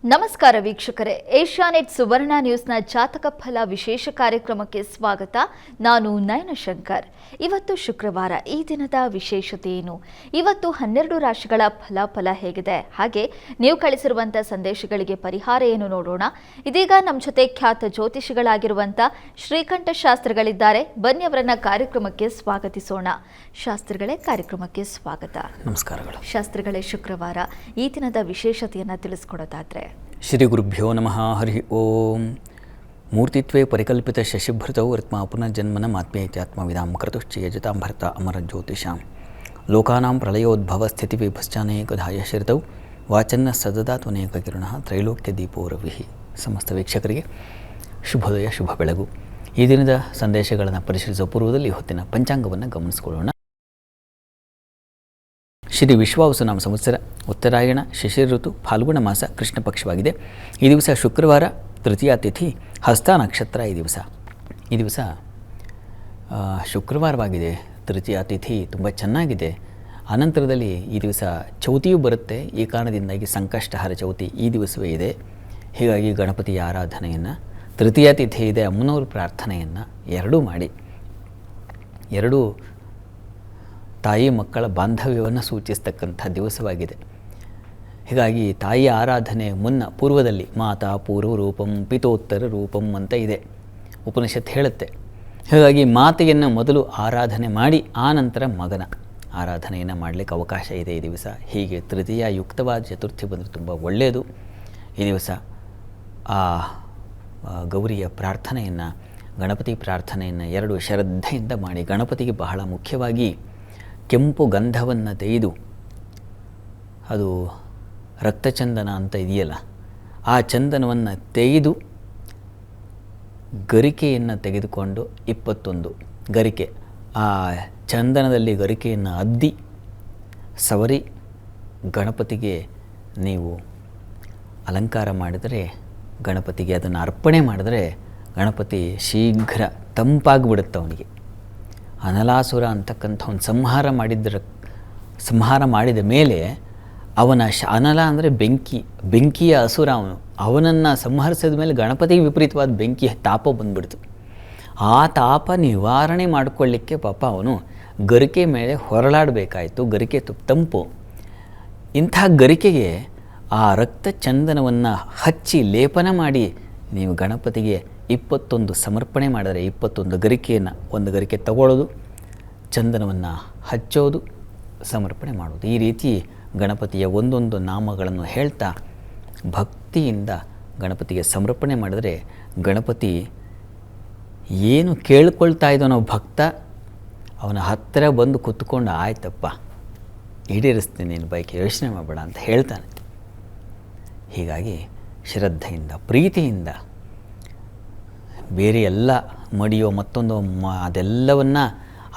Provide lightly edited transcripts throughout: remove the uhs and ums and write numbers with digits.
ನಮಸ್ಕಾರ ವೀಕ್ಷಕರೇ, ಏಷ್ಯಾನೆಟ್ ಸುವರ್ಣ ನ್ಯೂಸ್ನ ಜಾತಕ ಫಲ ವಿಶೇಷ ಕಾರ್ಯಕ್ರಮಕ್ಕೆ ಸ್ವಾಗತ. ನಾನು ನಯನ ಶಂಕರ್. ಇವತ್ತು ಶುಕ್ರವಾರ. ಈ ದಿನದ ವಿಶೇಷತೆ ಏನು? ಇವತ್ತು 12 ರಾಶಿಗಳ ಫಲಾಫಲ ಹೇಗಿದೆ, ಹಾಗೆ ನೀವು ಕಳಿಸಿರುವಂಥ ಸಂದೇಶಗಳಿಗೆ ಪರಿಹಾರ ಏನು ನೋಡೋಣ. ಇದೀಗ ನಮ್ಮ ಜೊತೆ ಖ್ಯಾತ ಜ್ಯೋತಿಷಿಗಳಾಗಿರುವಂಥ ಶ್ರೀಕಂಠ ಶಾಸ್ತ್ರಿಗಳಿದ್ದಾರೆ. ಬನ್ನಿ ಅವರನ್ನ ಕಾರ್ಯಕ್ರಮಕ್ಕೆ ಸ್ವಾಗತಿಸೋಣ. ಶಾಸ್ತ್ರಿಗಳೇ, ಕಾರ್ಯಕ್ರಮಕ್ಕೆ ಸ್ವಾಗತ. ನಮಸ್ಕಾರಗಳು. ಶಾಸ್ತ್ರಿಗಳೇ, ಶುಕ್ರವಾರ, ಈ ದಿನದ ವಿಶೇಷತೆಯನ್ನು ತಿಳಿಸ್ಕೊಡೋದಾದ್ರೆ. ಶ್ರೀ ಗುರುಭ್ಯೋ ನಮಃ. ಹರಿ ಓಂ. ಮೂರ್ತಿತ್ವೇ ಪರಿಕಲ್ಪಿತ ಶಶಿಭೃತೌ ರತ್ಮ ಪುನರ್ಜನ್ಮನ ಆತ್ಮೀಯತ್ಯಾತ್ಮವಿದಾಂ ಕೃತುಶ್ಚಯಜತಾಂ ಭರ್ತ ಅಮರ ಜ್ಯೋತಿಷಾಂ ಲೋಕಾನಾಂ ಪ್ರಳಯೋದ್ಭವ ಸ್ಥಿತಿ ವಿಭಶ್ಚಾನೇಕಧಾಯ ಶ್ರಿತೌ ವಾಚನ್ನ ಸದದಾತ್ವನೇಕ ಕಿರಣಃ ತ್ರೈಲೋಕ್ಯ ದೀಪೋ ರವಿಃ. ಸಮಸ್ತ ವೀಕ್ಷಕರಿಗೆ ಶುಭೋದಯ, ಶುಭ ಬೆಳಗು. ಈ ದಿನದ ಸಂದೇಶಗಳನ್ನು ಪರಿಶೀಲಿಸುವ ಪೂರ್ವದಲ್ಲಿ ಹೊತ್ತಿನ ಪಂಚಾಂಗವನ್ನು ಗಮನಿಸಿಕೊಳ್ಳೋಣ. ಶ್ರೀ ವಿಶ್ವಾವಸುನಾಮ ಸಂವತ್ಸರ, ಉತ್ತರಾಯಣ, ಶಿಶಿರ ಋತು, ಫಾಲ್ಗುಣ ಮಾಸ, ಕೃಷ್ಣ ಪಕ್ಷವಾಗಿದೆ. ಈ ದಿವಸ ಶುಕ್ರವಾರ, ತೃತೀಯ ತಿಥಿ, ಹಸ್ತ ನಕ್ಷತ್ರ. ಈ ದಿವಸ ಶುಕ್ರವಾರವಾಗಿದೆ. ತೃತೀಯ ತಿಥಿ ತುಂಬ ಚೆನ್ನಾಗಿದೆ. ಅನಂತರದಲ್ಲಿ ಈ ದಿವಸ ಚೌತಿಯೂ ಬರುತ್ತೆ. ಈ ಕಾರಣದಿಂದಾಗಿ ಸಂಕಷ್ಟಹರ ಚೌತಿ ಈ ದಿವಸವೇ ಇದೆ. ಹೀಗಾಗಿ ಗಣಪತಿಯ ಆರಾಧನೆಯನ್ನು, ತೃತೀಯ ತಿಥಿ ಇದೆ, ಅಮ್ಮನವ್ರ ಪ್ರಾರ್ಥನೆಯನ್ನು ಎರಡೂ ಮಾಡಿ, ಎರಡೂ ತಾಯಿ ಮಕ್ಕಳ ಬಾಂಧವ್ಯವನ್ನು ಸೂಚಿಸ್ತಕ್ಕಂಥ ದಿವಸವಾಗಿದೆ. ಹೀಗಾಗಿ ತಾಯಿಯ ಆರಾಧನೆ ಪೂರ್ವದಲ್ಲಿ ಮಾತಾ ಪೂರ್ವ ರೂಪಂ ಪಿತೋತ್ತರ ರೂಪಂ ಅಂತ ಇದೆ, ಉಪನಿಷತ್ತು ಹೇಳುತ್ತೆ. ಹೀಗಾಗಿ ಮಾತೆಯನ್ನು ಮೊದಲು ಆರಾಧನೆ ಮಾಡಿ ಆನಂತರ ಮಗನ ಆರಾಧನೆಯನ್ನು ಮಾಡಲಿಕ್ಕೆ ಅವಕಾಶ ಇದೆ ಈ ದಿವಸ. ಹೀಗೆ ತೃತೀಯ ಯುಕ್ತವಾದ ಚತುರ್ಥಿ ಬಂದರೆ ತುಂಬ ಒಳ್ಳೆಯದು. ಈ ದಿವಸ ಆ ಗೌರಿಯ ಪ್ರಾರ್ಥನೆಯನ್ನು, ಗಣಪತಿ ಪ್ರಾರ್ಥನೆಯನ್ನು ಎರಡು ಶ್ರದ್ಧೆಯಿಂದ ಮಾಡಿ. ಗಣಪತಿಗೆ ಬಹಳ ಮುಖ್ಯವಾಗಿ ಕೆಂಪು ಗಂಧವನ್ನು ತೆಗೆದು, ಅದು ರಕ್ತಚಂದನ ಅಂತ ಇದೆಯಲ್ಲ, ಆ ಚಂದನವನ್ನು ತೆಗೆದು ಗರಿಕೆಯನ್ನು ತೆಗೆದುಕೊಂಡು 21 ಗರಿಕೆ, ಆ ಚಂದನದಲ್ಲಿ ಗರಿಕೆಯನ್ನು ಅದ್ದಿ ಸವರಿ ಗಣಪತಿಗೆ ನೀವು ಅಲಂಕಾರ ಮಾಡಿದರೆ, ಗಣಪತಿಗೆ ಅದನ್ನು ಅರ್ಪಣೆ ಮಾಡಿದರೆ ಗಣಪತಿ ಶೀಘ್ರ ತಂಪಾಗಿಬಿಡುತ್ತೆ. ಅವನಿಗೆ ಅನಲಾಸುರ ಅಂತಕ್ಕಂಥ ಒಂದು ಸಂಹಾರ ಮಾಡಿದ ಮೇಲೆ ಅವನ ಅನಲ ಅಂದರೆ ಬೆಂಕಿಯ ಅಸುರ ಅವನನ್ನು ಸಂಹರಿಸಿದ ಮೇಲೆ ಗಣಪತಿಗೆ ವಿಪರೀತವಾದ ಬೆಂಕಿ ತಾಪ ಬಂದುಬಿಡ್ತು. ಆ ತಾಪ ನಿವಾರಣೆ ಮಾಡಿಕೊಳ್ಳಿಕ್ಕೆ ಪಾಪ ಅವನು ಗರಿಕೆ ಮೇಲೆ ಹೊರಳಾಡಬೇಕಾಯಿತು. ಗರಿಕೆ ತಂಪು. ಇಂಥ ಗರಿಕೆಗೆ ಆ ರಕ್ತ ಚಂದನವನ್ನು ಹಚ್ಚಿ ಲೇಪನ ಮಾಡಿ ನೀವು ಗಣಪತಿಗೆ 21 ಸಮರ್ಪಣೆ ಮಾಡಿದರೆ, 21 ಗರಿಕೆಯನ್ನು, ಒಂದು ಗರಿಕೆ ತಗೊಳ್ಳೋದು, ಚಂದನವನ್ನು ಹಚ್ಚೋದು, ಸಮರ್ಪಣೆ ಮಾಡೋದು. ಈ ರೀತಿ ಗಣಪತಿಯ ಒಂದೊಂದು ನಾಮಗಳನ್ನು ಹೇಳ್ತಾ ಭಕ್ತಿಯಿಂದ ಗಣಪತಿಗೆ ಸಮರ್ಪಣೆ ಮಾಡಿದರೆ ಗಣಪತಿ ಏನು ಕೇಳ್ಕೊಳ್ತಾ ಇದ್ದೋ ಭಕ್ತ ಅವನ ಹತ್ತಿರ ಬಂದು ಕೂತ್ಕೊಂಡು, ಆಯ್ತಪ್ಪ ಈಡೇರಿಸ್ತೀನಿ ನೀನು ಬೈಕ್, ಯೋಚನೆ ಮಾಡಬೇಡ ಅಂತ ಹೇಳ್ತಾನೆ. ಹೀಗಾಗಿ ಶ್ರದ್ಧೆಯಿಂದ, ಪ್ರೀತಿಯಿಂದ, ಬೇರೆ ಎಲ್ಲ ಮಡಿಯೋ ಮತ್ತೊಂದು ಅದೆಲ್ಲವನ್ನು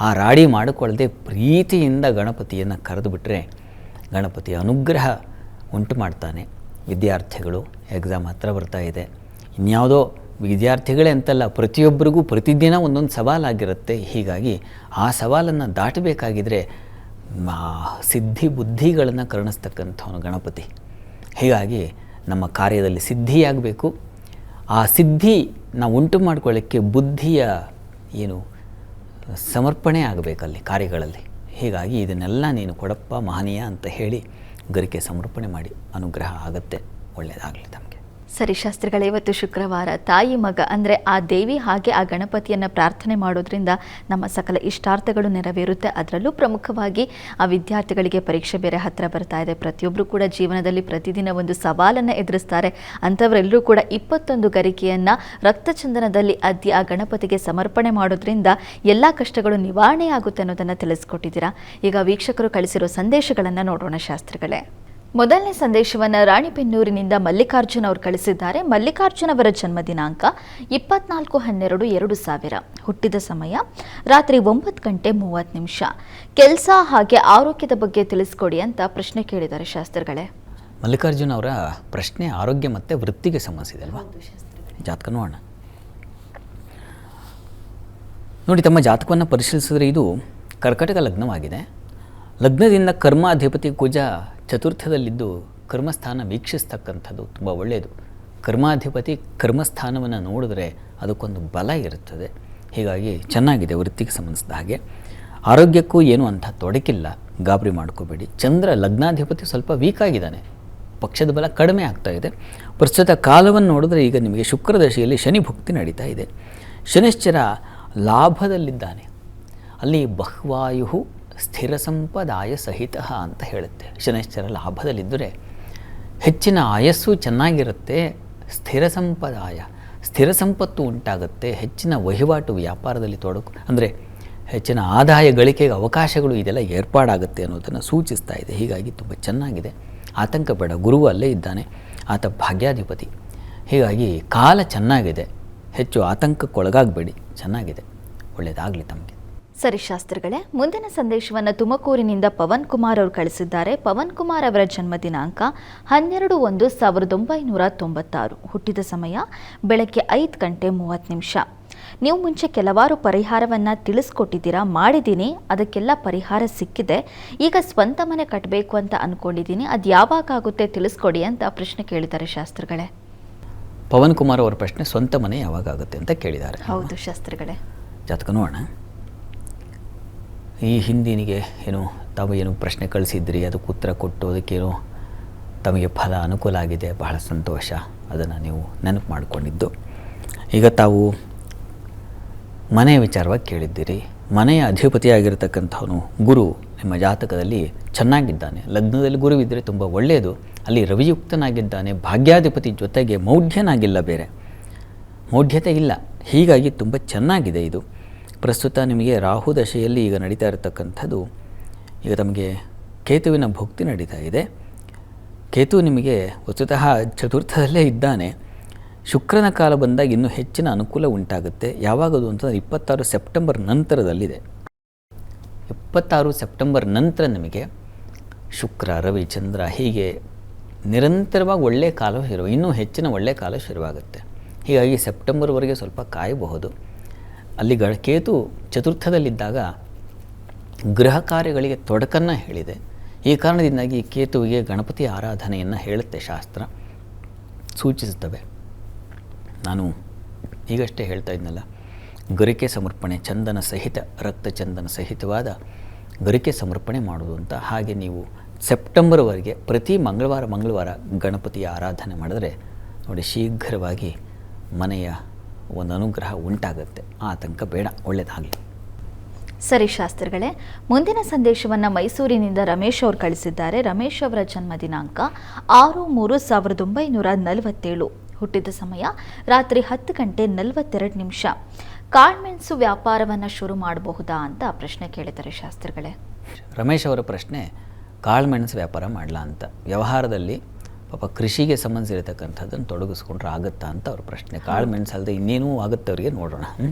ಆ ರಾಡಿ ಮಾಡಿಕೊಳ್ಳದೆ ಪ್ರೀತಿಯಿಂದ ಗಣಪತಿಯನ್ನು ಕರೆದು ಬಿಟ್ಟರೆ ಗಣಪತಿ ಅನುಗ್ರಹ ಉಂಟು ಮಾಡ್ತಾನೆ. ವಿದ್ಯಾರ್ಥಿಗಳು, ಎಕ್ಸಾಮ್ ಹತ್ರ ಬರ್ತಾ ಇದೆ, ಇನ್ಯಾವುದೋ ವಿದ್ಯಾರ್ಥಿಗಳೇ ಅಂತಲ್ಲ, ಪ್ರತಿಯೊಬ್ಬರಿಗೂ ಪ್ರತಿದಿನ ಒಂದೊಂದು ಸವಾಲಾಗಿರುತ್ತೆ. ಹೀಗಾಗಿ ಆ ಸವಾಲನ್ನು ದಾಟಬೇಕಾಗಿದ್ದರೆ ಸಿದ್ಧಿ ಬುದ್ಧಿಗಳನ್ನು ಕರುಣಿಸ್ತಕ್ಕಂಥವನು ಗಣಪತಿ. ಹೀಗಾಗಿ ನಮ್ಮ ಕಾರ್ಯದಲ್ಲಿ ಸಿದ್ಧಿಯಾಗಬೇಕು. ಆ ಸಿದ್ಧಿ ನಾವು ಉಂಟು ಮಾಡಿಕೊಳ್ಳಿಕ್ಕೆ ಬುದ್ಧಿಯ ಸಮರ್ಪಣೆ ಆಗಬೇಕಲ್ಲಿ ಕಾರ್ಯಗಳಲ್ಲಿ. ಹೀಗಾಗಿ ಇದನ್ನೆಲ್ಲ ನೀನು ಕೊಡಪ್ಪ ಮಹನೀಯ ಅಂತ ಹೇಳಿ ಗರಿಕೆ ಸಮರ್ಪಣೆ ಮಾಡಿ, ಅನುಗ್ರಹ ಆಗುತ್ತೆ. ಒಳ್ಳೆಯದಾಗಲಿ ತಮಗೆ. ಸರಿ ಶಾಸ್ತ್ರಿಗಳೇ, ಇವತ್ತು ಶುಕ್ರವಾರ, ತಾಯಿ ಮಗ ಅಂದರೆ ಆ ದೇವಿ ಹಾಗೆ ಆ ಗಣಪತಿಯನ್ನು ಪ್ರಾರ್ಥನೆ ಮಾಡೋದ್ರಿಂದ ನಮ್ಮ ಸಕಲ ಇಷ್ಟಾರ್ಥಗಳು ನೆರವೇರುತ್ತೆ. ಅದರಲ್ಲೂ ಪ್ರಮುಖವಾಗಿ ಆ ವಿದ್ಯಾರ್ಥಿಗಳಿಗೆ ಪರೀಕ್ಷೆ ಬೇರೆ ಹತ್ತಿರ ಬರ್ತಾ ಇದೆ. ಪ್ರತಿಯೊಬ್ಬರು ಕೂಡ ಜೀವನದಲ್ಲಿ ಪ್ರತಿದಿನ ಒಂದು ಸವಾಲನ್ನು ಎದುರಿಸ್ತಾರೆ. ಅಂಥವರೆಲ್ಲರೂ ಕೂಡ 21 ಗರಿಕೆಯನ್ನು ರಕ್ತಚಂದನದಲ್ಲಿ ಅದ್ದಿ ಆ ಗಣಪತಿಗೆ ಸಮರ್ಪಣೆ ಮಾಡೋದ್ರಿಂದ ಎಲ್ಲ ಕಷ್ಟಗಳು ನಿವಾರಣೆ ಆಗುತ್ತೆ ಅನ್ನೋದನ್ನು ತಿಳಿಸ್ಕೊಟ್ಟಿದ್ದೀರಾ. ಈಗ ವೀಕ್ಷಕರು ಕಳಿಸಿರೋ ಸಂದೇಶಗಳನ್ನು ನೋಡೋಣ ಶಾಸ್ತ್ರಿಗಳೇ. ಮೊದಲನೇ ಸಂದೇಶವನ್ನು ರಾಣಿಬೆನ್ನೂರಿನಿಂದ ಮಲ್ಲಿಕಾರ್ಜುನ್ ಅವರು ಕಳಿಸಿದ್ದಾರೆ. ಮಲ್ಲಿಕಾರ್ಜುನ್ ಅವರ ಜನ್ಮ ದಿನಾಂಕ 24/12/2000. ಹುಟ್ಟಿದ ಸಮಯ ರಾತ್ರಿ 9:30. ಕೆಲಸ ಹಾಗೆ ಆರೋಗ್ಯದ ಬಗ್ಗೆ ತಿಳಿಸ್ಕೊಡಿ ಅಂತ ಪ್ರಶ್ನೆ ಕೇಳಿದ್ದಾರೆ ಶಾಸ್ತ್ರಿಗಳೇ. ಮಲ್ಲಿಕಾರ್ಜುನ್ ಅವರ ಪ್ರಶ್ನೆ ಆರೋಗ್ಯ ಮತ್ತು ವೃತ್ತಿಗೆ ಸಂಬಂಧಿಸಿದೆ ಅಲ್ವಾ? ಜಾತಕ ನೋಡೋಣ. ನೋಡಿ, ತಮ್ಮ ಜಾತಕವನ್ನು ಪರಿಶೀಲಿಸಿದ್ರೆ ಇದು ಕರ್ಕಟಕ ಲಗ್ನವಾಗಿದೆ. ಲಗ್ನದಿಂದ ಕರ್ಮಾಧಿಪತಿ ಕುಜ ಚತುರ್ಥದಲ್ಲಿದ್ದು ಕರ್ಮಸ್ಥಾನ ವೀಕ್ಷಿಸ್ತಕ್ಕಂಥದ್ದು ತುಂಬ ಒಳ್ಳೆಯದು. ಕರ್ಮಾಧಿಪತಿ ಕರ್ಮಸ್ಥಾನವನ್ನು ನೋಡಿದ್ರೆ ಅದಕ್ಕೊಂದು ಬಲ ಇರುತ್ತದೆ. ಹೀಗಾಗಿ ಚೆನ್ನಾಗಿದೆ ವೃತ್ತಿಗೆ ಸಂಬಂಧಿಸಿದ ಹಾಗೆ. ಆರೋಗ್ಯಕ್ಕೂ ಏನೂ ಅಂಥ ತೊಡಕಿಲ್ಲ, ಗಾಬರಿ ಮಾಡ್ಕೋಬೇಡಿ. ಚಂದ್ರ ಲಗ್ನಾಧಿಪತಿ ಸ್ವಲ್ಪ ವೀಕ್ ಆಗಿದ್ದಾನೆ, ಪಕ್ಷದ ಬಲ ಕಡಿಮೆ ಆಗ್ತಾ ಇದೆ. ಪ್ರಸ್ತುತ ಕಾಲವನ್ನು ನೋಡಿದ್ರೆ ಈಗ ನಿಮಗೆ ಶುಕ್ರದಶೆಯಲ್ಲಿ ಶನಿ ಭುಕ್ತಿ ನಡೀತಾ ಇದೆ. ಶನಿಶ್ಚರ ಲಾಭದಲ್ಲಿದ್ದಾನೆ. ಅಲ್ಲಿ ಬಹ್ವಾಯು ಸ್ಥಿರ ಸಂಪದಾಯ ಸಹಿತ ಅಂತ ಹೇಳುತ್ತೆ. ಶನಿಶ್ಚರ ಲಾಭದಲ್ಲಿದ್ದರೆ ಹೆಚ್ಚಿನ ಆಯಸ್ಸು ಚೆನ್ನಾಗಿರುತ್ತೆ. ಸ್ಥಿರ ಸಂಪದಾಯ, ಸ್ಥಿರ ಸಂಪತ್ತು ಉಂಟಾಗುತ್ತೆ. ಹೆಚ್ಚಿನ ವಹಿವಾಟು ವ್ಯಾಪಾರದಲ್ಲಿ ತೊಡಕು ಅಂದರೆ ಹೆಚ್ಚಿನ ಆದಾಯ ಗಳಿಕೆಗೆ ಅವಕಾಶಗಳು ಇದೆಲ್ಲ ಏರ್ಪಾಡಾಗುತ್ತೆ ಅನ್ನೋದನ್ನು ಸೂಚಿಸ್ತಾ ಇದೆ. ಹೀಗಾಗಿ ತುಂಬ ಚೆನ್ನಾಗಿದೆ, ಆತಂಕ ಬೇಡ. ಗುರುವು ಅಲ್ಲೇ ಇದ್ದಾನೆ, ಆತ ಭಾಗ್ಯಾಧಿಪತಿ. ಹೀಗಾಗಿ ಕಾಲ ಚೆನ್ನಾಗಿದೆ, ಹೆಚ್ಚು ಆತಂಕಕ್ಕೊಳಗಾಗಬೇಡಿ, ಚೆನ್ನಾಗಿದೆ, ಒಳ್ಳೆಯದಾಗಲಿ ತಮಗೆ. ಸರಿ ಶಾಸ್ತ್ರಿಗಳೇ, ಮುಂದಿನ ಸಂದೇಶವನ್ನು ತುಮಕೂರಿನಿಂದ ಪವನ್ ಕುಮಾರ್ ಅವರು ಕಳಿಸಿದ್ದಾರೆ. ಪವನ್ ಕುಮಾರ್ ಅವರ ಜನ್ಮ ದಿನಾಂಕ 12/1/1996. ಹುಟ್ಟಿದ ಸಮಯ ಬೆಳಗ್ಗೆ 5:30. ನೀವು ಮುಂಚೆ ಕೆಲವಾರು ಪರಿಹಾರವನ್ನು ತಿಳಿಸ್ಕೊಟ್ಟಿದ್ದೀರಾ, ಮಾಡಿದ್ದೀನಿ, ಅದಕ್ಕೆಲ್ಲ ಪರಿಹಾರ ಸಿಕ್ಕಿದೆ. ಈಗ ಸ್ವಂತ ಮನೆ ಕಟ್ಟಬೇಕು ಅಂತ ಅಂದ್ಕೊಂಡಿದ್ದೀನಿ, ಅದು ಯಾವಾಗ ಆಗುತ್ತೆ ತಿಳಿಸ್ಕೊಡಿ ಅಂತ ಪ್ರಶ್ನೆ ಕೇಳಿದ್ದಾರೆ ಶಾಸ್ತ್ರಿಗಳೇ. ಪವನ್ ಕುಮಾರ್ ಅವರ ಪ್ರಶ್ನೆ ಸ್ವಂತ ಮನೆ ಯಾವಾಗ ಆಗುತ್ತೆ ಅಂತ ಕೇಳಿದ್ದಾರೆ. ಹೌದು ಶಾಸ್ತ್ರಿಗಳೇ. ಜಾತಕ ನೋಡೋಣ. ಈ ಹಿಂದಿನಿಗೆ ತಾವು ಪ್ರಶ್ನೆ ಕಳಿಸಿದ್ರಿ, ಅದಕ್ಕೆ ಉತ್ತರ ಕೊಟ್ಟು ಅದಕ್ಕೇನೋ ತಮಗೆ ಫಲ ಅನುಕೂಲ ಆಗಿದೆ, ಬಹಳ ಸಂತೋಷ. ಅದನ್ನು ನೀವು ನೆನಪು ಮಾಡಿಕೊಂಡಿದ್ದು. ಈಗ ತಾವು ಮನೆಯ ವಿಚಾರವಾಗಿ ಕೇಳಿದ್ದೀರಿ. ಮನೆಯ ಅಧಿಪತಿಯಾಗಿರ್ತಕ್ಕಂಥವನು ಗುರು ನಿಮ್ಮ ಜಾತಕದಲ್ಲಿ ಚೆನ್ನಾಗಿದ್ದಾನೆ. ಲಗ್ನದಲ್ಲಿ ಗುರುವಿದ್ದರೆ ತುಂಬ ಒಳ್ಳೆಯದು. ಅಲ್ಲಿ ರವಿಯುಕ್ತನಾಗಿದ್ದಾನೆ, ಭಾಗ್ಯಾಧಿಪತಿ ಜೊತೆಗೆ ಮೌಢ್ಯನಾಗಿಲ್ಲ, ಬೇರೆ ಮೌಢ್ಯತೆ ಇಲ್ಲ. ಹೀಗಾಗಿ ತುಂಬ ಚೆನ್ನಾಗಿದೆ ಇದು. ಪ್ರಸ್ತುತ ನಿಮಗೆ ರಾಹು ದಶೆಯಲ್ಲಿ ಈಗ ನಡೀತಾ ಇರತಕ್ಕಂಥದ್ದು. ಈಗ ತಮಗೆ ಕೇತುವಿನ ಭುಕ್ತಿ ನಡೀತಾ ಇದೆ. ಕೇತು ನಿಮಗೆ ವಸ್ತುತಃ ಚತುರ್ಥದಲ್ಲೇ ಇದ್ದಾನೆ. ಶುಕ್ರನ ಕಾಲ ಬಂದಾಗ ಇನ್ನೂ ಹೆಚ್ಚಿನ ಅನುಕೂಲ ಉಂಟಾಗುತ್ತೆ. ಯಾವಾಗದು ಅಂತಂದರೆ 26 ಸೆಪ್ಟೆಂಬರ್ ನಂತರದಲ್ಲಿದೆ. 26 ಸೆಪ್ಟೆಂಬರ್ ನಂತರ ನಿಮಗೆ ಶುಕ್ರ, ರವಿ, ಚಂದ್ರ ಹೀಗೆ ನಿರಂತರವಾಗಿ ಒಳ್ಳೆಯ ಕಾಲ ಇನ್ನೂ ಹೆಚ್ಚಿನ ಒಳ್ಳೆಯ ಕಾಲ ಶುರುವಾಗುತ್ತೆ. ಹೀಗಾಗಿ ಸೆಪ್ಟೆಂಬರ್ವರೆಗೆ ಸ್ವಲ್ಪ ಕಾಯಬಹುದು. ಅಲ್ಲಿ ಕೇತು ಚತುರ್ಥದಲ್ಲಿದ್ದಾಗ ಗೃಹ ಕಾರ್ಯಗಳಿಗೆ ತೊಡಕನ್ನು ಹೇಳಿದೆ. ಈ ಕಾರಣದಿಂದಾಗಿ ಕೇತುವಿಗೆ ಗಣಪತಿ ಆರಾಧನೆಯನ್ನು ಹೇಳುತ್ತೆ ಶಾಸ್ತ್ರ, ಸೂಚಿಸುತ್ತವೆ. ನಾನು ಈಗಷ್ಟೇ ಹೇಳ್ತಾ ಇದ್ನಲ್ಲ, ಗರಿಕೆ ಸಮರ್ಪಣೆ, ಚಂದನ ಸಹಿತ, ರಕ್ತಚಂದನ ಸಹಿತವಾದ ಗರಿಕೆ ಸಮರ್ಪಣೆ ಮಾಡೋದು ಅಂತ. ಹಾಗೆ ನೀವು ಸೆಪ್ಟೆಂಬರ್ವರೆಗೆ ಪ್ರತಿ ಮಂಗಳವಾರ ಗಣಪತಿಯ ಆರಾಧನೆ ಮಾಡಿದ್ರೆ ನೋಡಿ, ಶೀಘ್ರವಾಗಿ ಮನೆಯ ಒಂದು ಅನುಗ್ರಹ ಉಂಟಾಗುತ್ತೆ. ಆತಂಕ ಬೇಡ, ಒಳ್ಳೆಯದಾಗಲಿ. ಸರಿ ಶಾಸ್ತ್ರಿಗಳೇ, ಮುಂದಿನ ಸಂದೇಶವನ್ನು ಮೈಸೂರಿನಿಂದ ರಮೇಶ್ ಅವರು ಕಳಿಸಿದ್ದಾರೆ. ರಮೇಶ್ ಅವರ ಜನ್ಮ ದಿನಾಂಕ 6/3/1947. ಹುಟ್ಟಿದ ಸಮಯ ರಾತ್ರಿ 10:42. ಕಾಳ್ಮೆಣಸು ವ್ಯಾಪಾರವನ್ನು ಶುರು ಮಾಡಬಹುದಾ ಅಂತ ಪ್ರಶ್ನೆ ಕೇಳಿದ್ದಾರೆ ಶಾಸ್ತ್ರಿಗಳೇ. ರಮೇಶ್ ಅವರ ಪ್ರಶ್ನೆ ಕಾಳುಮೆಣಸು ವ್ಯಾಪಾರ ಮಾಡಲ ಅಂತ. ವ್ಯವಹಾರದಲ್ಲಿ ಪಾಪ ಕೃಷಿಗೆ ಸಂಬಂಧಿಸಿರತಕ್ಕಂಥದ್ದನ್ನು ತೊಡಗಿಸ್ಕೊಂಡ್ರೆ ಆಗುತ್ತಾ ಅಂತ ಅವ್ರ ಪ್ರಶ್ನೆ. ಕಾಳುಮೆಣಸು ಅಲ್ಲದೆ ಇನ್ನೇನೂ ಆಗುತ್ತೆ ಅವರಿಗೆ, ನೋಡೋಣ.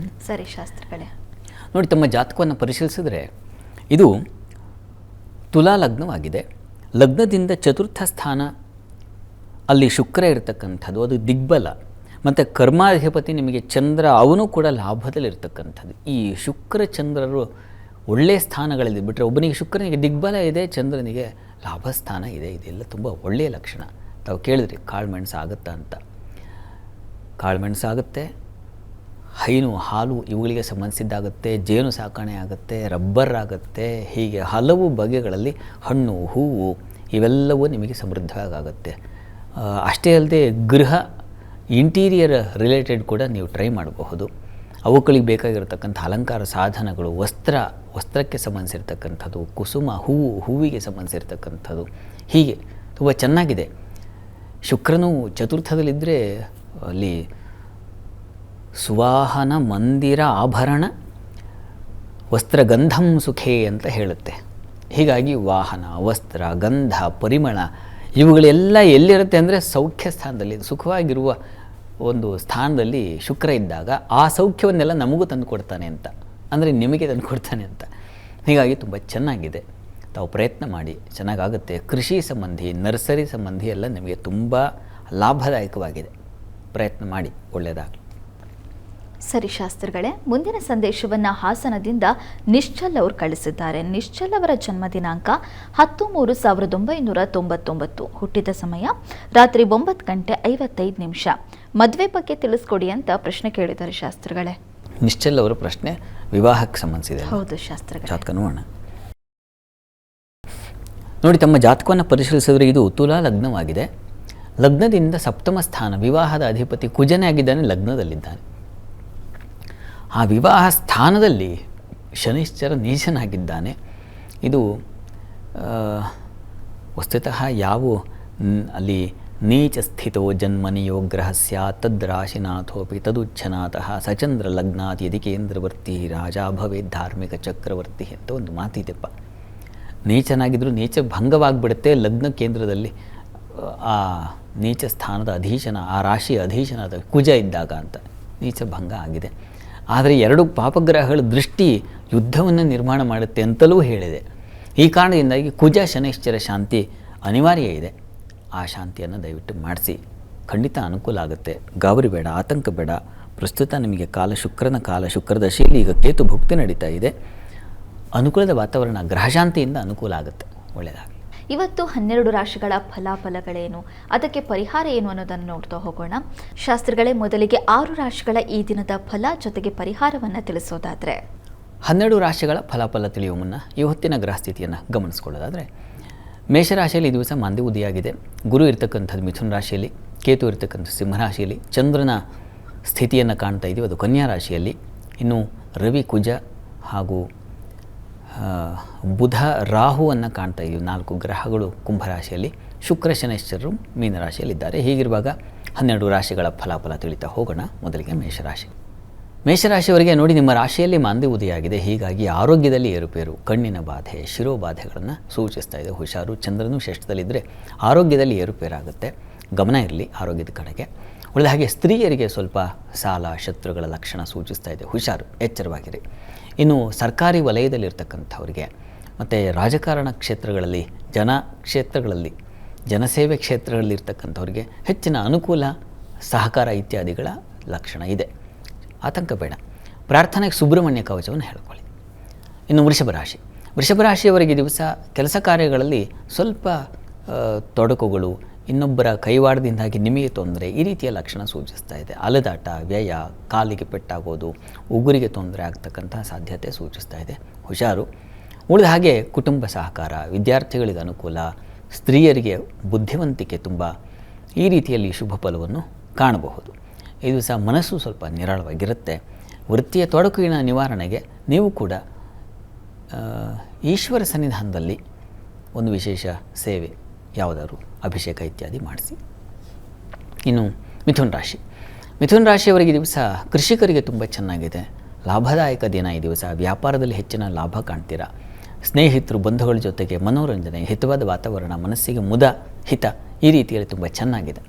ಸರಿ ಶಾಸ್ತ್ರಿಗಳೇ. ನೋಡಿ, ತಮ್ಮ ಜಾತಕವನ್ನು ಪರಿಶೀಲಿಸಿದ್ರೆ ಇದು ತುಲಾ ಲಗ್ನವಾಗಿದೆ. ಲಗ್ನದಿಂದ ಚತುರ್ಥ ಸ್ಥಾನ ಅಲ್ಲಿ ಶುಕ್ರ ಇರತಕ್ಕಂಥದ್ದು, ಅದು ದಿಗ್ಬಲ. ಮತ್ತು ಕರ್ಮಾಧಿಪತಿ ನಿಮಗೆ ಚಂದ್ರ, ಅವನು ಕೂಡ ಲಾಭದಲ್ಲಿರ್ತಕ್ಕಂಥದ್ದು. ಈ ಶುಕ್ರ ಚಂದ್ರರು ಒಳ್ಳೆಯ ಸ್ಥಾನಗಳಲ್ಲಿ ಬಿಟ್ಟರೆ, ಒಬ್ಬನಿಗೆ ಶುಕ್ರನಿಗೆ ದಿಗ್ಬಲ ಇದೆ, ಚಂದ್ರನಿಗೆ ಲಾಭಸ್ಥಾನ ಇದೆ. ಇದೆಲ್ಲ ತುಂಬ ಒಳ್ಳೆಯ ಲಕ್ಷಣ. ತಾವು ಕೇಳಿದ್ರಿ ಕಾಳುಮೆಣಸು ಆಗುತ್ತಾ ಅಂತ. ಕಾಳುಮೆಣಸು ಆಗುತ್ತೆ, ಹೈನು, ಹಾಲು ಇವುಗಳಿಗೆ ಸಂಬಂಧಿಸಿದ್ದಾಗುತ್ತೆ, ಜೇನು ಸಾಕಣೆ ಆಗುತ್ತೆ, ರಬ್ಬರ್ ಆಗುತ್ತೆ. ಹೀಗೆ ಹಲವು ಬಗೆಗಳಲ್ಲಿ ಹಣ್ಣು, ಹೂವು ಇವೆಲ್ಲವೂ ನಿಮಗೆ ಸಮೃದ್ಧವಾಗುತ್ತೆ. ಅಷ್ಟೇ ಅಲ್ಲದೆ ಗೃಹ ಇಂಟೀರಿಯರ್ ರಿಲೇಟೆಡ್ ಕೂಡ ನೀವು ಟ್ರೈ ಮಾಡಬಹುದು. ಅವುಗಳಿಗೆ ಬೇಕಾಗಿರತಕ್ಕಂಥ ಅಲಂಕಾರ ಸಾಧನಗಳು, ವಸ್ತ್ರಕ್ಕೆ ಸಂಬಂಧಿಸಿರ್ತಕ್ಕಂಥದ್ದು, ಕುಸುಮ, ಹೂವಿಗೆ ಸಂಬಂಧಿಸಿರ್ತಕ್ಕಂಥದ್ದು, ಹೀಗೆ ತುಂಬ ಚೆನ್ನಾಗಿದೆ. ಶುಕ್ರನು ಚತುರ್ಥದಲ್ಲಿದ್ದರೆ ಅಲ್ಲಿ ಸುವಾಹನ ಮಂದಿರ ಆಭರಣ ವಸ್ತ್ರಗಂಧಂ ಸುಖೇ ಅಂತ ಹೇಳುತ್ತೆ. ಹೀಗಾಗಿ ವಾಹನ, ವಸ್ತ್ರ, ಗಂಧ, ಪರಿಮಳ ಇವುಗಳೆಲ್ಲ ಎಲ್ಲಿರುತ್ತೆ ಅಂದರೆ ಸೌಖ್ಯ ಸ್ಥಾನದಲ್ಲಿ, ಸುಖವಾಗಿರುವ ಒಂದು ಸ್ಥಾನದಲ್ಲಿ ಶುಕ್ರ ಇದ್ದಾಗ ಆ ಸೌಖ್ಯವನ್ನೆಲ್ಲ ನಮಗೂ ತಂದು ಕೊಡ್ತಾನೆ ಅಂತ, ಅಂದರೆ ನಿಮಗೆ ತಂದು ಕೊಡ್ತಾನೆ ಅಂತ. ಹೀಗಾಗಿ ತುಂಬ ಚೆನ್ನಾಗಿದೆ. ತಾವು ಪ್ರಯತ್ನ ಮಾಡಿ, ಚೆನ್ನಾಗಾಗುತ್ತೆ. ಕೃಷಿ ಸಂಬಂಧಿ, ನರ್ಸರಿ ಸಂಬಂಧಿ ಎಲ್ಲ ನಿಮಗೆ ತುಂಬ ಲಾಭದಾಯಕವಾಗಿದೆ. ಪ್ರಯತ್ನ ಮಾಡಿ, ಒಳ್ಳೆಯದಾಗಲಿ. ಸರಿ ಶಾಸ್ತ್ರಿಗಳೇ, ಮುಂದಿನ ಸಂದೇಶವನ್ನು ಹಾಸನದಿಂದ ನಿಶ್ಚಲ್ ಅವರು ಕಳಿಸಿದ್ದಾರೆ. ನಿಶ್ಚಲ್ ಅವರ ಜನ್ಮ ದಿನಾಂಕ 10-3-1999. ಹುಟ್ಟಿದ ಸಮಯ ರಾತ್ರಿ 9:55. ಮದುವೆ ಬಗ್ಗೆ ತಿಳಿಸ್ಕೊಡಿ ಅಂತ ಪ್ರಶ್ನೆ ಕೇಳಿದ್ದಾರೆ ಶಾಸ್ತ್ರಿಗಳೇ. ನಿಶ್ಚಲ್ ಅವರ ಪ್ರಶ್ನೆ ವಿವಾಹಕ್ಕೆ ಸಂಬಂಧಿಸಿದೆ. ಹೌದು ಶಾಸ್ತ್ರಿಗಳೇ. ಜಾತಕ ನೋಡೋಣ. ನೋಡಿ, ತಮ್ಮ ಜಾತಕವನ್ನು ಪರಿಶೀಲಿಸಿದರೆ ಇದು ತುಲಾ ಲಗ್ನವಾಗಿದೆ. ಲಗ್ನದಿಂದ ಸಪ್ತಮ ಸ್ಥಾನ, ವಿವಾಹದ ಅಧಿಪತಿ ಕುಜನೇ ಆಗಿದ್ದಾನೆ, ಲಗ್ನದಲ್ಲಿದ್ದಾನೆ. ಆ ವಿವಾಹ ಸ್ಥಾನದಲ್ಲಿ ಶನಿಶ್ಚರ ನೀಚನಾಗಿದ್ದಾನೆ. ಇದು ವಸ್ತುತಃ ಯಾವ ಅಲ್ಲಿ ನೀಚ ಸ್ಥಿತೋ ಜನ್ಮನಿಯೋ ಗ್ರಹಸ್ಯ ತದ್ರಾಶಿನಾಥೋಪಿ ತದುಚ್ಛನಾತಃ ಸಚಂದ್ರ ಲಗ್ನಾತ್ ಯದಿ ಕೇಂದ್ರವರ್ತಿ ರಾಜ ಭವೇತ್ ಧಾರ್ಮಿಕ ಚಕ್ರವರ್ತಿ ಅಂತ ಒಂದು ಮಾತಿದೆಪ್ಪ. ನೀಚನಾಗಿದ್ದರೂ ನೀಚ ಭಂಗವಾಗಿಬಿಡುತ್ತೆ. ಲಗ್ನ ಕೇಂದ್ರದಲ್ಲಿ ಆ ನೀಚ ಸ್ಥಾನದ ಅಧೀಶನ, ಆ ರಾಶಿಯ ಅಧೀಶನಾದ ಕುಜ ಇದ್ದಾಗ ಅಂತ ನೀಚ ಭಂಗ ಆಗಿದೆ. ಆದರೆ ಎರಡು ಪಾಪಗ್ರಹಗಳ ದೃಷ್ಟಿ ಯುದ್ಧವನ್ನು ನಿರ್ಮಾಣ ಮಾಡುತ್ತೆ ಅಂತಲೂ ಹೇಳಿದೆ. ಈ ಕಾರಣದಿಂದಾಗಿ ಕುಜ ಶನೈಶ್ಚರ ಶಾಂತಿ ಅನಿವಾರ್ಯ ಇದೆ. ಆ ಶಾಂತಿಯನ್ನು ದಯವಿಟ್ಟು ಮಾಡಿಸಿ, ಖಂಡಿತ ಅನುಕೂಲ ಆಗುತ್ತೆ. ಗಾಬರಿ ಬೇಡ, ಆತಂಕ ಬೇಡ. ಪ್ರಸ್ತುತ ನಿಮಗೆ ಶುಕ್ರನ ಕಾಲ, ಶುಕ್ರದಶೆಯಲ್ಲಿ ಈಗ ಕೇತು ಭುಕ್ತಿ ನಡೀತಾ ಇದೆ. ಅನುಕೂಲದ ವಾತಾವರಣ, ಗ್ರಹಶಾಂತಿಯಿಂದ ಅನುಕೂಲ ಆಗುತ್ತೆ. ಒಳ್ಳೆಯದಾಗಲಿ. ಇವತ್ತು 12 ರಾಶಿಗಳ ಫಲಾಫಲಗಳೇನು, ಅದಕ್ಕೆ ಪರಿಹಾರ ಏನು ಅನ್ನೋದನ್ನು ನೋಡ್ತಾ ಹೋಗೋಣ. ಶಾಸ್ತ್ರಿಗಳೇ, ಮೊದಲಿಗೆ 6 ರಾಶಿಗಳ ಈ ದಿನದ ಫಲ ಜೊತೆಗೆ ಪರಿಹಾರವನ್ನು ತಿಳಿಸೋದಾದರೆ 12 ರಾಶಿಗಳ ಫಲಾಫಲ ತಿಳಿಯುವ ಮುನ್ನ ಈ ಹೊತ್ತಿನ ಗ್ರಹ ಸ್ಥಿತಿಯನ್ನು ಗಮನಿಸ್ಕೊಳ್ಳೋದಾದರೆ, ಮೇಷರಾಶಿಯಲ್ಲಿ ಈ ದಿವಸ ಮಾಂದಿ ಉದಿಯಾಗಿದೆ. ಗುರು ಇರ್ತಕ್ಕಂಥದ್ದು ಮಿಥುನ ರಾಶಿಯಲ್ಲಿ, ಕೇತು ಇರ್ತಕ್ಕಂಥ ಸಿಂಹರಾಶಿಯಲ್ಲಿ, ಚಂದ್ರನ ಸ್ಥಿತಿಯನ್ನು ಕಾಣ್ತಾ ಇದ್ದೀವಿ, ಅದು ಕನ್ಯಾ ರಾಶಿಯಲ್ಲಿ. ಇನ್ನು ರವಿ, ಕುಜ ಹಾಗೂ ಬುಧ, ರಾಹುವನ್ನು ಕಾಣ್ತಾ ಇದ್ದೀವಿ. 4 ಗ್ರಹಗಳು ಕುಂಭರಾಶಿಯಲ್ಲಿ, ಶುಕ್ರ ಶನೈಶ್ಚರರು ಮೀನರಾಶಿಯಲ್ಲಿದ್ದಾರೆ. ಹೀಗಿರುವಾಗ 12 ರಾಶಿಗಳ ಫಲಾಫಲ ತಿಳಿತಾ ಹೋಗೋಣ. ಮೊದಲಿಗೆ ಮೇಷರಾಶಿ. ಮೇಷರಾಶಿಯವರಿಗೆ ನೋಡಿ, ನಿಮ್ಮ ರಾಶಿಯಲ್ಲಿ ಮಾಂದಿ ಉದಿಯಾಗಿದೆ. ಹೀಗಾಗಿ ಆರೋಗ್ಯದಲ್ಲಿ ಏರುಪೇರು, ಕಣ್ಣಿನ ಬಾಧೆ, ಶಿರೋಬಾಧೆಗಳನ್ನು ಸೂಚಿಸ್ತಾ ಇದೆ. ಹುಷಾರು. ಚಂದ್ರನು ಷಷ್ಠದಲ್ಲಿದ್ದರೆ ಆರೋಗ್ಯದಲ್ಲಿ ಏರುಪೇರಾಗುತ್ತೆ. ಗಮನ ಇರಲಿ ಆರೋಗ್ಯದ ಕಡೆಗೆ. ಉಳಿದ ಹಾಗೆ ಸ್ತ್ರೀಯರಿಗೆ ಸ್ವಲ್ಪ ಸಾಲ, ಶತ್ರುಗಳ ಲಕ್ಷಣ ಸೂಚಿಸ್ತಾ ಇದೆ. ಹುಷಾರು, ಎಚ್ಚರವಾಗಿರಿ. ಇನ್ನು ಸರ್ಕಾರಿ ವಲಯದಲ್ಲಿರ್ತಕ್ಕಂಥವ್ರಿಗೆ ಮತ್ತು ರಾಜಕಾರಣ ಕ್ಷೇತ್ರಗಳಲ್ಲಿ, ಜನಸೇವೆ ಕ್ಷೇತ್ರಗಳಲ್ಲಿರ್ತಕ್ಕಂಥವ್ರಿಗೆ ಹೆಚ್ಚಿನ ಅನುಕೂಲ, ಸಹಕಾರ ಇತ್ಯಾದಿಗಳ ಲಕ್ಷಣ ಇದೆ. ಆತಂಕ ಬೇಡ. ಪ್ರಾರ್ಥನೆಗೆ ಸುಬ್ರಹ್ಮಣ್ಯ ಕವಚವನ್ನು ಹೇಳ್ಕೊಳ್ಳಿ. ಇನ್ನು ವೃಷಭರಾಶಿಯವರಿಗೆ ದಿವಸ ಕೆಲಸ ಕಾರ್ಯಗಳಲ್ಲಿ ಸ್ವಲ್ಪ ತೊಡಕುಗಳು, ಇನ್ನೊಬ್ಬರ ಕೈವಾಡದಿಂದಾಗಿ ನಿಮಗೆ ತೊಂದರೆ, ಈ ರೀತಿಯ ಲಕ್ಷಣ ಸೂಚಿಸ್ತಾ ಇದೆ. ಅಲೆದಾಟ, ವ್ಯಯ, ಕಾಲಿಗೆ ಪೆಟ್ಟಾಗೋದು, ಉಗುರಿಗೆ ತೊಂದರೆ ಆಗ್ತಕ್ಕಂಥ ಸಾಧ್ಯತೆ ಸೂಚಿಸ್ತಾ ಇದೆ. ಹುಷಾರು. ಉಳಿದ ಹಾಗೆ ಕುಟುಂಬ ಸಹಕಾರ, ವಿದ್ಯಾರ್ಥಿಗಳಿಗೆ ಅನುಕೂಲ, ಸ್ತ್ರೀಯರಿಗೆ ಬುದ್ಧಿವಂತಿಕೆ ತುಂಬ, ಈ ರೀತಿಯಲ್ಲಿ ಶುಭ ಫಲವನ್ನು ಕಾಣಬಹುದು. ಈ ದಿವಸ ಮನಸ್ಸು ಸ್ವಲ್ಪ ನಿರಾಳವಾಗಿರುತ್ತೆ. ವೃತ್ತಿಯ ತೊಡಕಿನ ನಿವಾರಣೆಗೆ ನೀವು ಕೂಡ ಈಶ್ವರ ಸನ್ನಿಧಾನದಲ್ಲಿ ಒಂದು ವಿಶೇಷ ಸೇವೆ, ಯಾವುದಾದ್ರು ಅಭಿಷೇಕ ಇತ್ಯಾದಿ ಮಾಡಿಸಿ. ಇನ್ನು ಮಿಥುನ ರಾಶಿಯವರಿಗೆ ದಿವಸ ಕೃಷಿಕರಿಗೆ ತುಂಬ ಚೆನ್ನಾಗಿದೆ. ಲಾಭದಾಯಕ ದಿನ ಈ ದಿವಸ. ವ್ಯಾಪಾರದಲ್ಲಿ ಹೆಚ್ಚಿನ ಲಾಭ ಕಾಣ್ತೀರಾ. ಸ್ನೇಹಿತರು, ಬಂಧುಗಳ ಜೊತೆಗೆ ಮನೋರಂಜನೆ, ಹಿತವಾದ ವಾತಾವರಣ, ಮನಸ್ಸಿಗೆ ಮುದ, ಹಿತ, ಈ ರೀತಿಯಲ್ಲಿ ತುಂಬ ಚೆನ್ನಾಗಿದೆ.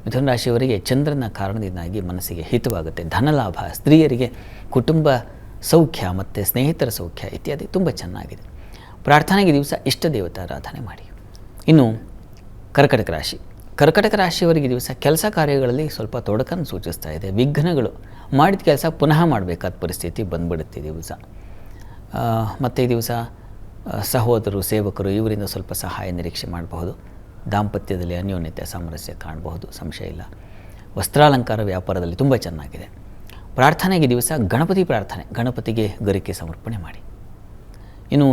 ಮಿಥುನ ರಾಶಿಯವರಿಗೆ ಚಂದ್ರನ ಕಾರಣದಿಂದಾಗಿ ಮನಸ್ಸಿಗೆ ಹಿತವಾಗುತ್ತೆ. ಧನಲಾಭ, ಸ್ತ್ರೀಯರಿಗೆ ಕುಟುಂಬ ಸೌಖ್ಯ ಮತ್ತು ಸ್ನೇಹಿತರ ಸೌಖ್ಯ ಇತ್ಯಾದಿ ತುಂಬ ಚೆನ್ನಾಗಿದೆ. ಪ್ರಾರ್ಥನೆಗೆ ದಿವಸ ಇಷ್ಟ ದೇವತಾರಾಧನೆ ಮಾಡಿ. ಇನ್ನು ಕರ್ಕಟಕ ರಾಶಿಯವರಿಗೆ ದಿವಸ ಕೆಲಸ ಕಾರ್ಯಗಳಲ್ಲಿ ಸ್ವಲ್ಪ ತೊಡಕನ್ನು ಸೂಚಿಸ್ತಾ ಇದೆ. ವಿಘ್ನಗಳು, ಮಾಡಿದ ಕೆಲಸ ಪುನಃ ಮಾಡಬೇಕಾದ ಪರಿಸ್ಥಿತಿ ಬಂದ್ಬಿಡುತ್ತೆ ದಿವಸ. ಮತ್ತು ಈ ದಿವಸ ಸಹೋದರರು, ಸೇವಕರು ಇವರಿಂದ ಸ್ವಲ್ಪ ಸಹಾಯ ನಿರೀಕ್ಷೆ ಮಾಡಬಹುದು. ದಾಂಪತ್ಯದಲ್ಲಿ ಅನ್ಯೋನ್ಯತೆ, ಸಾಮರಸ್ಯ ಕಾಣಬಹುದು, ಸಂಶಯ ಇಲ್ಲ. ವಸ್ತ್ರಾಲಂಕಾರ ವ್ಯಾಪಾರದಲ್ಲಿ ತುಂಬ ಚೆನ್ನಾಗಿದೆ. ಪ್ರಾರ್ಥನೆಗೆ ದಿವಸ ಗಣಪತಿ ಪ್ರಾರ್ಥನೆ, ಗಣಪತಿಗೆ ಗರಿಕೆ ಸಮರ್ಪಣೆ ಮಾಡಿ. ಇನ್ನು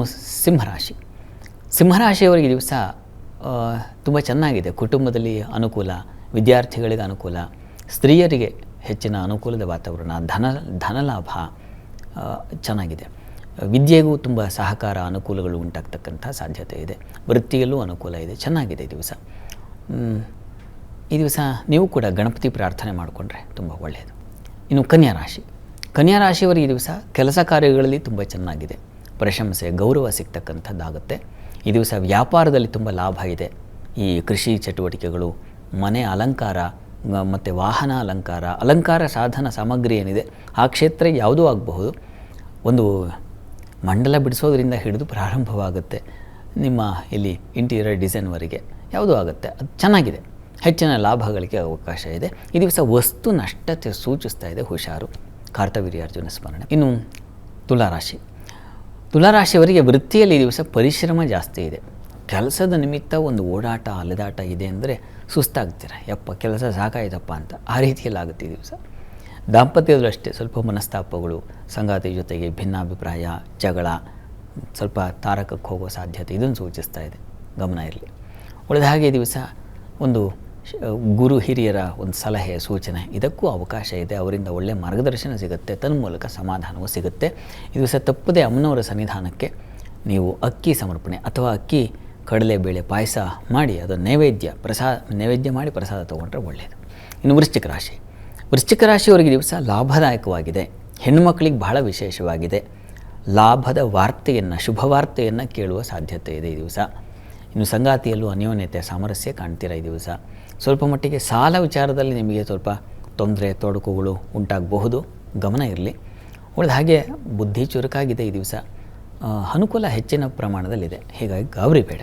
ಸಿಂಹರಾಶಿಯವರಿಗೆ ದಿವಸ ತುಂಬ ಚೆನ್ನಾಗಿದೆ. ಕುಟುಂಬದಲ್ಲಿ ಅನುಕೂಲ, ವಿದ್ಯಾರ್ಥಿಗಳಿಗೆ ಅನುಕೂಲ, ಸ್ತ್ರೀಯರಿಗೆ ಹೆಚ್ಚಿನ ಅನುಕೂಲದ ವಾತಾವರಣ, ಧನಲಾಭ ಚೆನ್ನಾಗಿದೆ. ವಿದ್ಯೆಗೂ ತುಂಬ ಸಹಕಾರ, ಅನುಕೂಲಗಳು ಉಂಟಾಗ್ತಕ್ಕಂಥ ಸಾಧ್ಯತೆ ಇದೆ. ವೃತ್ತಿಯಲ್ಲೂ ಅನುಕೂಲ ಇದೆ. ಚೆನ್ನಾಗಿದೆ ಈ ದಿವಸ. ಈ ದಿವಸ ನೀವು ಕೂಡ ಗಣಪತಿ ಪ್ರಾರ್ಥನೆ ಮಾಡಿಕೊಂಡ್ರೆ ತುಂಬ ಒಳ್ಳೆಯದು. ಇನ್ನು ಕನ್ಯಾ ರಾಶಿಯವರಿಗೆ ಈ ದಿವಸ ಕೆಲಸ ಕಾರ್ಯಗಳಲ್ಲಿ ತುಂಬ ಚೆನ್ನಾಗಿದೆ. ಪ್ರಶಂಸೆ, ಗೌರವ ಸಿಗ್ತಕ್ಕಂಥದ್ದಾಗುತ್ತೆ. ಈ ದಿವಸ ವ್ಯಾಪಾರದಲ್ಲಿ ತುಂಬ ಲಾಭ ಇದೆ. ಈ ಕೃಷಿ ಚಟುವಟಿಕೆಗಳು, ಮನೆ ಅಲಂಕಾರ ಮತ್ತು ವಾಹನ ಅಲಂಕಾರ ಸಾಧನ ಸಾಮಗ್ರಿ ಏನಿದೆ ಆ ಕ್ಷೇತ್ರ ಯಾವುದೂ ಆಗಬಹುದು. ಒಂದು ಮಂಡಲ ಬಿಡಿಸೋದ್ರಿಂದ ಹಿಡಿದು ಪ್ರಾರಂಭವಾಗುತ್ತೆ. ನಿಮ್ಮ ಇಲ್ಲಿ ಇಂಟೀರಿಯರ್ ಡಿಸೈನ್ವರೆಗೆ ಯಾವುದೂ ಆಗುತ್ತೆ. ಅದು ಚೆನ್ನಾಗಿದೆ. ಹೆಚ್ಚಿನ ಲಾಭಗಳಿಗೆ ಅವಕಾಶ ಇದೆ. ಈ ದಿವಸ ವಸ್ತು ನಷ್ಟತೆ ಸೂಚಿಸ್ತಾ ಇದೆ. ಹುಷಾರು. ಕಾರ್ತವೀರ್ಯಾರ್ಜುನ ಸ್ಮರಣೆ. ಇನ್ನು ತುಲಾರಾಶಿ. ತುಲಾರಾಶಿಯವರಿಗೆ ವೃತ್ತಿಯಲ್ಲಿ ಈ ದಿವಸ ಪರಿಶ್ರಮ ಜಾಸ್ತಿ ಇದೆ. ಕೆಲಸದ ನಿಮಿತ್ತ ಒಂದು ಓಡಾಟ ಅಲೆದಾಟ ಇದೆ ಅಂದರೆ ಸುಸ್ತಾಗ್ತೀರ, ಯಪ್ಪ ಕೆಲಸ ಸಾಕಾಯ್ತಪ್ಪ ಅಂತ, ಆ ರೀತಿಯಲ್ಲಿ ಆಗುತ್ತೆ ಈ ದಿವಸ. ದಾಂಪತ್ಯದಲ್ಲೂ ಅಷ್ಟೇ ಸ್ವಲ್ಪ ಮನಸ್ತಾಪಗಳು, ಸಂಗಾತಿ ಜೊತೆಗೆ ಭಿನ್ನಾಭಿಪ್ರಾಯ, ಜಗಳ, ಸ್ವಲ್ಪ ತಾರಕಕ್ಕೆ ಹೋಗೋ ಸಾಧ್ಯತೆ ಇದನ್ನು ಸೂಚಿಸ್ತಾ ಇದೆ, ಗಮನ ಇರಲಿ. ಉಳಿದ ಹಾಗೆ ಈ ದಿವಸ ಒಂದು ಗುರು ಹಿರಿಯರ ಒಂದು ಸಲಹೆ ಸೂಚನೆ ಇದಕ್ಕೂ ಅವಕಾಶ ಇದೆ. ಅವರಿಂದ ಒಳ್ಳೆಯ ಮಾರ್ಗದರ್ಶನ ಸಿಗುತ್ತೆ, ತನ್ಮೂಲಕ ಸಮಾಧಾನವೂ ಸಿಗುತ್ತೆ. ಈ ದಿವಸ ತಪ್ಪದೆ ಅಮ್ಮನವರ ಸನ್ನಿಧಾನಕ್ಕೆ ನೀವು ಅಕ್ಕಿ ಸಮರ್ಪಣೆ ಅಥವಾ ಅಕ್ಕಿ ಕಡಲೆಬೇಳೆ ಪಾಯಸ ಮಾಡಿ ಅದು ನೈವೇದ್ಯ ಮಾಡಿ ಪ್ರಸಾದ ತೊಗೊಂಡ್ರೆ ಒಳ್ಳೆಯದು. ಇನ್ನು ವೃಶ್ಚಿಕ ರಾಶಿ. ವೃಶ್ಚಿಕ ರಾಶಿಯವರಿಗೆ ದಿವಸ ಲಾಭದಾಯಕವಾಗಿದೆ. ಹೆಣ್ಣುಮಕ್ಕಳಿಗೆ ಬಹಳ ವಿಶೇಷವಾಗಿದೆ. ಲಾಭದ ವಾರ್ತೆಯನ್ನು, ಶುಭವಾರ್ತೆಯನ್ನು ಕೇಳುವ ಸಾಧ್ಯತೆ ಇದೆ ಈ ದಿವಸ. ಇನ್ನು ಸಂಗಾತಿಯಲ್ಲೂ ಅನ್ಯೋನ್ಯತೆ, ಸಾಮರಸ್ಯ ಕಾಣ್ತೀರ ಈ ದಿವಸ. ಸ್ವಲ್ಪ ಮಟ್ಟಿಗೆ ಸಾಲ ವಿಚಾರದಲ್ಲಿ ನಿಮಗೆ ಸ್ವಲ್ಪ ತೊಂದರೆ ತೊಡಕುಗಳು ಉಂಟಾಗಬಹುದು, ಗಮನ ಇರಲಿ. ಉಳಿದ ಹಾಗೆ ಬುದ್ಧಿ ಚುರುಕಾಗಿದೆ ಈ ದಿವಸ. ಅನುಕೂಲ ಹೆಚ್ಚಿನ ಪ್ರಮಾಣದಲ್ಲಿದೆ, ಹೀಗಾಗಿ ಗಾಬರಿ ಬೇಡ.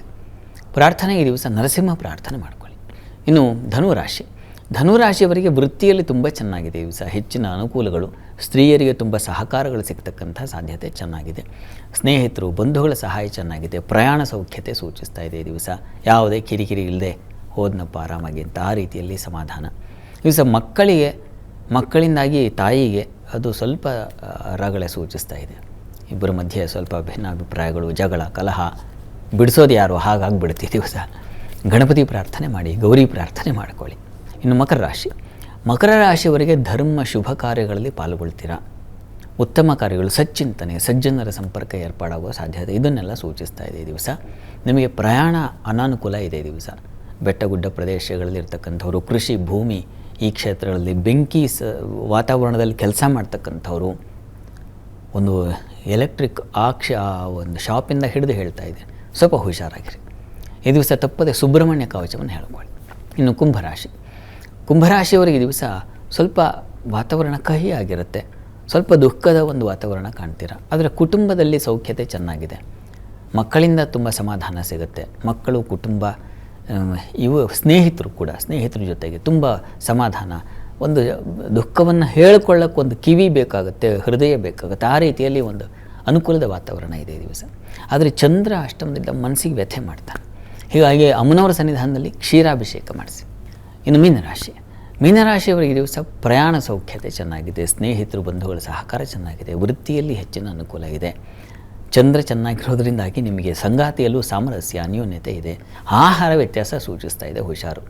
ಪ್ರಾರ್ಥನೆ ಈ ದಿವಸ ನರಸಿಂಹ ಪ್ರಾರ್ಥನೆ ಮಾಡ್ಕೊಳ್ಳಿ. ಇನ್ನು ಧನುರಾಶಿ. ಧನುರಾಶಿಯವರಿಗೆ ವೃತ್ತಿಯಲ್ಲಿ ತುಂಬ ಚೆನ್ನಾಗಿದೆ ಈ ದಿವಸ. ಹೆಚ್ಚಿನ ಅನುಕೂಲಗಳು, ಸ್ತ್ರೀಯರಿಗೆ ತುಂಬ ಸಹಕಾರಗಳು ಸಿಗ್ತಕ್ಕಂಥ ಸಾಧ್ಯತೆ ಚೆನ್ನಾಗಿದೆ. ಸ್ನೇಹಿತರು, ಬಂಧುಗಳ ಸಹಾಯ ಚೆನ್ನಾಗಿದೆ. ಪ್ರಯಾಣ ಸೌಖ್ಯತೆ ಸೂಚಿಸ್ತಾ ಇದೆ ಈ ದಿವಸ. ಯಾವುದೇ ಕಿರಿಕಿರಿ ಇಲ್ಲದೆ ಹೋದ್ನಪ್ಪ ಆರಾಮಾಗಿ ಅಂತ, ಆ ರೀತಿಯಲ್ಲಿ ಸಮಾಧಾನ. ಈ ದಿವಸ ಮಕ್ಕಳಿಂದಾಗಿ ತಾಯಿಗೆ ಅದು ಸ್ವಲ್ಪ ರಗಳೆ ಸೂಚಿಸ್ತಾ ಇದೆ. ಇಬ್ಬರ ಮಧ್ಯೆ ಸ್ವಲ್ಪ ಭಿನ್ನಾಭಿಪ್ರಾಯಗಳು, ಜಗಳ, ಕಲಹ, ಬಿಡಿಸೋದು ಯಾರು ಹಾಗಾಗಿಬಿಡುತ್ತೆ ಈ ದಿವಸ. ಗಣಪತಿ ಪ್ರಾರ್ಥನೆ ಮಾಡಿ, ಗೌರಿ ಪ್ರಾರ್ಥನೆ ಮಾಡಿಕೊಳ್ಳಿ. ಇನ್ನು ಮಕರ ರಾಶಿ. ಮಕರ ರಾಶಿಯವರಿಗೆ ಧರ್ಮ ಶುಭ ಕಾರ್ಯಗಳಲ್ಲಿ ಪಾಲ್ಗೊಳ್ತೀರಾ. ಉತ್ತಮ ಕಾರ್ಯಗಳು, ಸಜ್ಚಿಂತನೆ, ಸಜ್ಜನರ ಸಂಪರ್ಕ ಏರ್ಪಾಡಾಗುವ ಸಾಧ್ಯತೆ ಇದನ್ನೆಲ್ಲ ಸೂಚಿಸ್ತಾ ಇದೆ ಈ ದಿವಸ. ನಿಮಗೆ ಪ್ರಯಾಣ ಅನಾನುಕೂಲ ಇದೆ ಈ ದಿವಸ. ಬೆಟ್ಟಗುಡ್ಡ ಪ್ರದೇಶಗಳಲ್ಲಿ ಇರ್ತಕ್ಕಂಥವ್ರು, ಕೃಷಿ ಭೂಮಿ ಈ ಕ್ಷೇತ್ರಗಳಲ್ಲಿ ಬೆಂಕಿ ವಾತಾವರಣದಲ್ಲಿ ಕೆಲಸ ಮಾಡ್ತಕ್ಕಂಥವ್ರು, ಒಂದು ಎಲೆಕ್ಟ್ರಿಕ್ ಒಂದು ಶಾಪಿಂದ ಹಿಡಿದು ಹೇಳ್ತಾ ಇದೆ, ಸ್ವಲ್ಪ ಹುಷಾರಾಗಿರಿ ಈ ದಿವಸ. ತಪ್ಪದೆ ಸುಬ್ರಹ್ಮಣ್ಯ ಕವಚವನ್ನು ಹೇಳ್ಕೊಳ್ಳಿ. ಇನ್ನು ಕುಂಭರಾಶಿ. ಕುಂಭರಾಶಿಯವರಿಗೆ ಈ ದಿವಸ ಸ್ವಲ್ಪ ವಾತಾವರಣ ಕಹಿ ಆಗಿರುತ್ತೆ, ಸ್ವಲ್ಪ ದುಃಖದ ಒಂದು ವಾತಾವರಣ ಕಾಣ್ತೀರ. ಆದರೆ ಕುಟುಂಬದಲ್ಲಿ ಸೌಖ್ಯತೆ ಚೆನ್ನಾಗಿದೆ. ಮಕ್ಕಳಿಂದ ತುಂಬ ಸಮಾಧಾನ ಸಿಗುತ್ತೆ. ಮಕ್ಕಳು, ಕುಟುಂಬ, ಸ್ನೇಹಿತರ ಜೊತೆಗೆ ತುಂಬ ಸಮಾಧಾನ. ಒಂದು ದುಃಖವನ್ನು ಹೇಳ್ಕೊಳ್ಳೋಕ್ಕೆ ಒಂದು ಕಿವಿ ಬೇಕಾಗುತ್ತೆ, ಹೃದಯ ಬೇಕಾಗುತ್ತೆ. ಆ ರೀತಿಯಲ್ಲಿ ಒಂದು ಅನುಕೂಲದ ವಾತಾವರಣ ಇದೆ ಈ ದಿವಸ. ಆದರೆ ಚಂದ್ರ ಅಷ್ಟಮದಿಂದ ಮನಸ್ಸಿಗೆ ವ್ಯಥೆ ಮಾಡ್ತಾನೆ, ಹೀಗಾಗಿ ಅಮ್ಮನವರ ಸನ್ನಿಧಾನದಲ್ಲಿ ಕ್ಷೀರಾಭಿಷೇಕ ಮಾಡಿಸಿ. ಇನ್ನು ಮೀನರಾಶಿ. ಮೀನರಾಶಿಯವರಿಗೆ ಈ ದಿವಸ ಪ್ರಯಾಣ ಸೌಖ್ಯತೆ ಚೆನ್ನಾಗಿದೆ. ಸ್ನೇಹಿತರು, ಬಂಧುಗಳ ಸಹಕಾರ ಚೆನ್ನಾಗಿದೆ. ವೃತ್ತಿಯಲ್ಲಿ ಹೆಚ್ಚಿನ ಅನುಕೂಲ ಇದೆ. ಚಂದ್ರ ಚೆನ್ನಾಗಿರೋದ್ರಿಂದಾಗಿ ನಿಮಗೆ ಸಂಗಾತಿಯಲ್ಲೂ ಸಾಮರಸ್ಯ, ಅನ್ಯೋನ್ಯತೆ ಇದೆ. ಆಹಾರ ವ್ಯತ್ಯಾಸ ಸೂಚಿಸ್ತಾ ಇದೆ, ಹುಷಾರು.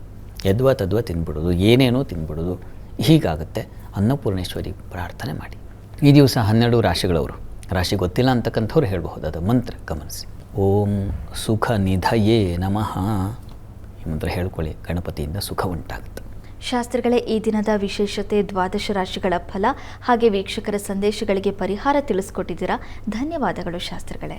ತದ್ವ ತಿಂದ್ಬಿಡೋದು, ಏನೇನೋ ತಿಂದ್ಬಿಡೋದು, ಹೀಗಾಗುತ್ತೆ. ಅನ್ನಪೂರ್ಣೇಶ್ವರಿ ಪ್ರಾರ್ಥನೆ ಮಾಡಿ. ಈ ದಿವಸ 12 ರಾಶಿಗಳವರು, ರಾಶಿ ಗೊತ್ತಿಲ್ಲ ಅಂತಕ್ಕಂಥವ್ರು ಹೇಳಬಹುದಾದ ಮಂತ್ರ ಗಮನಿಸಿ. ಓಂ ಸುಖ ನಿಧಯೇ ನಮಃ ಈ ಮಂತ್ರ ಹೇಳ್ಕೊಳ್ಳಿ, ಗಣಪತಿಯಿಂದ ಸುಖ ಉಂಟಾಗುತ್ತೆ. ಶಾಸ್ತ್ರಿಗಳೇ, ಈ ದಿನದ ವಿಶೇಷತೆ, ದ್ವಾದಶ ರಾಶಿಗಳ ಫಲ ಹಾಗೆ ವೀಕ್ಷಕರ ಸಂದೇಶಗಳಿಗೆ ಪರಿಹಾರ ತಿಳಿಸ್ಕೊಟ್ಟಿದ್ದೀರಾ. ಧನ್ಯವಾದಗಳು ಶಾಸ್ತ್ರಿಗಳೇ.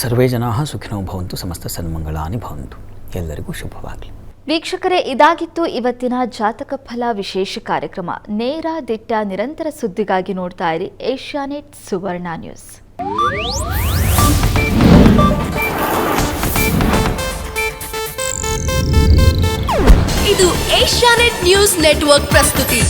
ಸರ್ವೇ ಜನಾಃ ಸುಖಿನೋ ಭವಂತು, ಸಮಸ್ತ ಸನ್ಮಂಗಳಾನಿ ಭವಂತು. ಎಲ್ಲರಿಗೂ ಶುಭವಾಗಲಿ. ವೀಕ್ಷಕರೇ, ಇದಾಗಿತ್ತು ಇವತ್ತಿನ ಜಾತಕ ಫಲ ವಿಶೇಷ ಕಾರ್ಯಕ್ರಮ. ನೇರ, ದಿಟ್ಟ, ನಿರಂತರ ಸುದ್ದಿಗಾಗಿ ನೋಡ್ತಾ ಇರಿ ಏಷ್ಯಾನೆಟ್ ಸುವರ್ಣ ನ್ಯೂಸ್. ಇದು ಏಷ್ಯಾನೆಟ್ ನ್ಯೂಸ್ ನೆಟ್ವರ್ಕ್ ಪ್ರಸ್ತುತಿ.